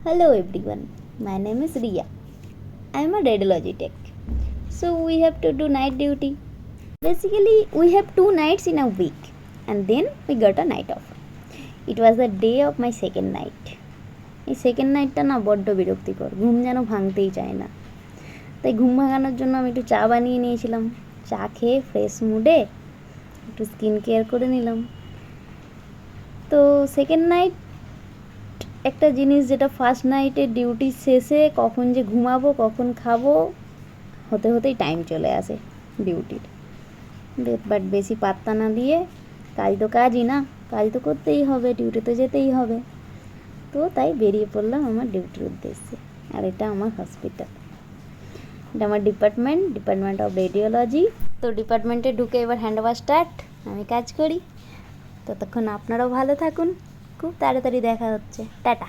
Hello everyone, my name is Riya. I am a radiology tech. So we have to do night duty. Basically, we have 2 nights in a week and then we got a night off. It was the day of my second night. এই second নাইটটা না বড্ড বিরক্তিকর, ঘুম যেন ভাঙতেই চায় না। তাই ঘুম ভাঙানোর জন্য আমি একটু চা বানিয়ে নিয়েছিলাম। চা খেয়ে ফ্রেশ মুডে একটু স্কিন কেয়ার করে নিলাম। তো সেকেন্ড নাইট একটা জিনিস, যেটা ফার্স্ট নাইটের ডিউটি শেষে কখন যে ঘুমাবো কখন খাবো হতে হতেই টাইম চলে আসে ডিউটির। বাট বেশি পাত্তা না দিয়ে, কাজ তো কাজই না, কাজ তো করতেই হবে, ডিউটি তো যেতেই হবে। তো তাই বেরিয়ে পড়লাম আমার ডিউটির উদ্দেশ্যে। আর এটা আমার হসপিটাল, এটা আমার ডিপার্টমেন্ট অফ রেডিওলজি। তো ডিপার্টমেন্টে ঢুকে এবার হ্যান্ডওভার স্টার্ট, আমি কাজ করি। ততক্ষণ আপনারাও ভালো থাকুন, খুব তাড়াতাড়ি দেখা হচ্ছে, টাটা।